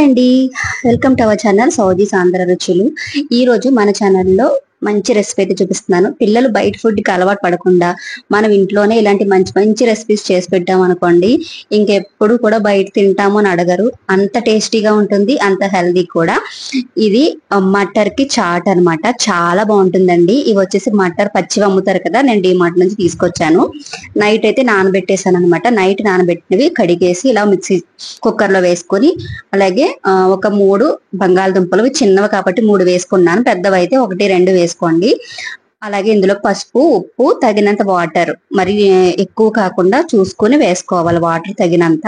Hi అండి, welcome to our channel Souji's Andhra రుచులు. ఈ రోజు మన ఛానల్లో మంచి రెసిపీ అయితే చూపిస్తున్నాను. పిల్లలు బయట ఫుడ్ కి అలవాటు పడకుండా మనం ఇంట్లోనే ఇలాంటి మంచి మంచి రెసిపీస్ చేసి పెట్టాం అనుకోండి, ఇంకెప్పుడు కూడా బయట తింటాము అని అడగరు. అంత టేస్టీగా ఉంటుంది, అంత హెల్దీ కూడా. ఇది మటర్ కి చాట్ అన్నమాట. చాలా బాగుంటుందండి. ఇవి వచ్చేసి మటర్ పచ్చివి అమ్ముతారు కదా, నేను డిమార్ట్ నుంచి తీసుకొచ్చాను. నైట్ అయితే నానబెట్టేసాను అనమాట. నైట్ నానబెట్టినవి కడిగేసి ఇలా మిక్సీ కుక్కర్ లో వేసుకొని, అలాగే ఒక 3 బంగాళదుంపలు, చిన్నవి కాబట్టి 3 వేసుకున్నాను, పెద్దవి అయితే 1-2 వేసుకోండి. అలాగే ఇందులో పసుపు, ఉప్పు, తగినంత వాటర్, మరి ఎక్కువ కాకుండా చూసుకొని వేసుకోవాలి, వాటర్ తగినంత.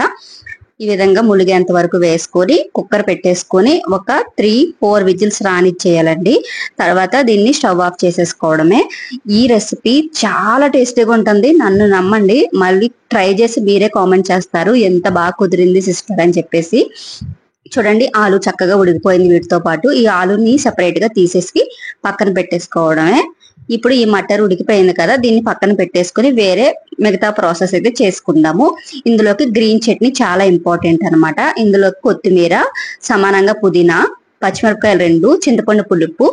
ఈ విధంగా ములిగేంత వరకు వేసుకొని కుక్కర్ పెట్టేసుకొని ఒక 3-4 విజిల్స్ రానిచ్చేయాలండి. తర్వాత దీన్ని స్టవ్ ఆఫ్ చేసేసుకోవడమే. ఈ రెసిపీ చాలా టేస్టీగా ఉంటుంది, నన్ను నమ్మండి. మళ్ళీ ట్రై చేసి మీరే కామెంట్ చేస్తారు ఎంత బాగా కుదిరింది సిస్టర్ అని చెప్పేసి. చూడండి, ఆలు చక్కగా ఉడికిపోయింది. వీటితో పాటు ఈ ఆలుని సెపరేట్ గా తీసేసి పక్కన పెట్టేసుకోవడమే. ఇప్పుడు ఈ మటర్ ఉడికిపోయింది కదా, దీన్ని పక్కన పెట్టేసుకుని వేరే మిగతా ప్రాసెస్ అయితే చేసుకుందాము. ఇందులోకి గ్రీన్ చట్నీ చాలా ఇంపార్టెంట్ అనమాట. ఇందులోకి కొత్తిమీర, సమానంగా పుదీనా, పచ్చిమిరపకాయలు 2, చింతపండు పులుపు,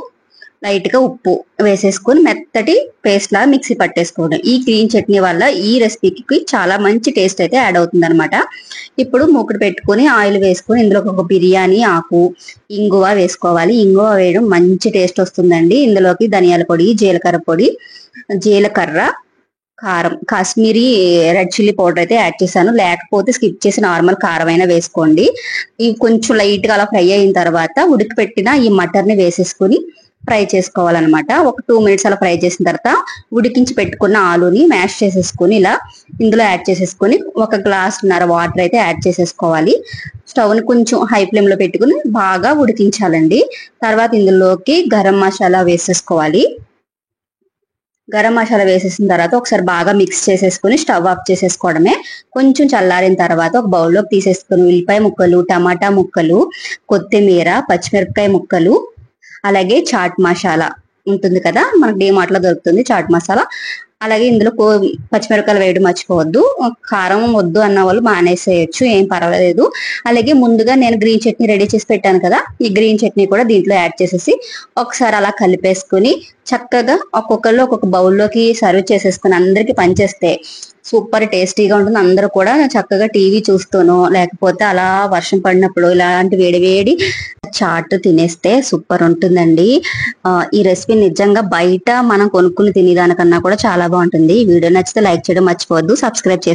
లైట్ గా ఉప్పు వేసేసుకొని మెత్తటి పేస్ట్ లా మిక్సీ పట్టేసుకోవడం. ఈ గ్రీన్ చట్నీ వల్ల ఈ రెసిపీకి చాలా మంచి టేస్ట్ అయితే యాడ్ అవుతుంది అనమాట. ఇప్పుడు మూకుడు పెట్టుకుని ఆయిల్ వేసుకొని ఇందులో ఒక బిర్యానీ ఆకు, ఇంగువ వేసుకోవాలి. ఇంగువ వేయడం మంచి టేస్ట్ వస్తుందండి. ఇందులోకి ధనియాల పొడి, జీలకర్ర, కారం, కాశ్మీరీ రెడ్ చిల్లీ పౌడర్ అయితే యాడ్ చేశాను. లేకపోతే స్కిప్ చేసి నార్మల్ కారం అయినా వేసుకోండి. ఇవి కొంచెం లైట్ గా అలా ఫ్రై అయిన తర్వాత ఉడికిపెట్టిన ఈ మటర్ ని వేసేసుకుని ఫ్రై చేసుకోవాలన్నమాట. ఒక 2 మినిట్స్ అలా ఫ్రై చేసిన తర్వాత ఉడికించి పెట్టుకున్న ఆలుని మ్యాష్ చేసేసుకుని ఇలా ఇందులో యాడ్ చేసేసుకుని 1 గ్లాసున్నర వాటర్ అయితే యాడ్ చేసేసుకోవాలి. స్టవ్ ని కొంచెం హై ఫ్లేమ్ లో పెట్టుకుని బాగా ఉడికించాలండి. తర్వాత ఇందులోకి గరం మసాలా వేసేసుకోవాలి. గరం మసాలా వేసేసిన తర్వాత ఒకసారి బాగా మిక్స్ చేసేసుకుని స్టవ్ ఆఫ్ చేసేసుకోవడమే. కొంచెం చల్లారిన తర్వాత ఒక బౌల్లోకి తీసేసుకుని ఉల్లిపాయ ముక్కలు, టమాటా ముక్కలు, కొత్తిమీర, పచ్చిమిరపకాయ ముక్కలు, అలాగే చాట్ మసాలా ఉంటుంది కదా, మనకు డిమార్ట్ లో దొరుకుతుంది చాట్ మసాలా. అలాగే ఇందులో పచ్చిమిరపకాయలు వేయడం మర్చిపోవద్దు. కారం వద్దు అన్న వాళ్ళు మానేసేయచ్చు, ఏం పర్వాలేదు. అలాగే ముందుగా నేను గ్రీన్ చట్నీ రెడీ చేసి పెట్టాను కదా, ఈ గ్రీన్ చట్నీ కూడా దీంట్లో యాడ్ చేసేసి ఒకసారి అలా కలిపేసుకుని చక్కగా ఒక్కొక్కళ్ళు ఒక్కొక్క బౌల్లోకి సర్వ్ చేసేసుకుని అందరికి పంచేస్తే సూపర్ టేస్టీగా ఉంటుంది. అందరూ కూడా చక్కగా టీవీ చూస్తూనో లేకపోతే అలా వర్షం పడినప్పుడు ఇలాంటి వేడి చాట్ తినేస్తే సూపర్ ఉంటుందండి. ఈ రెసిపీ నిజంగా బయట మనం కొనుక్కుని తినేదానికన్నా కూడా చాలా బాగుంటుంది. ఈ వీడియో నచ్చితే లైక్ చేయడం మర్చిపోవద్దు, సబ్స్క్రైబ్ చేసి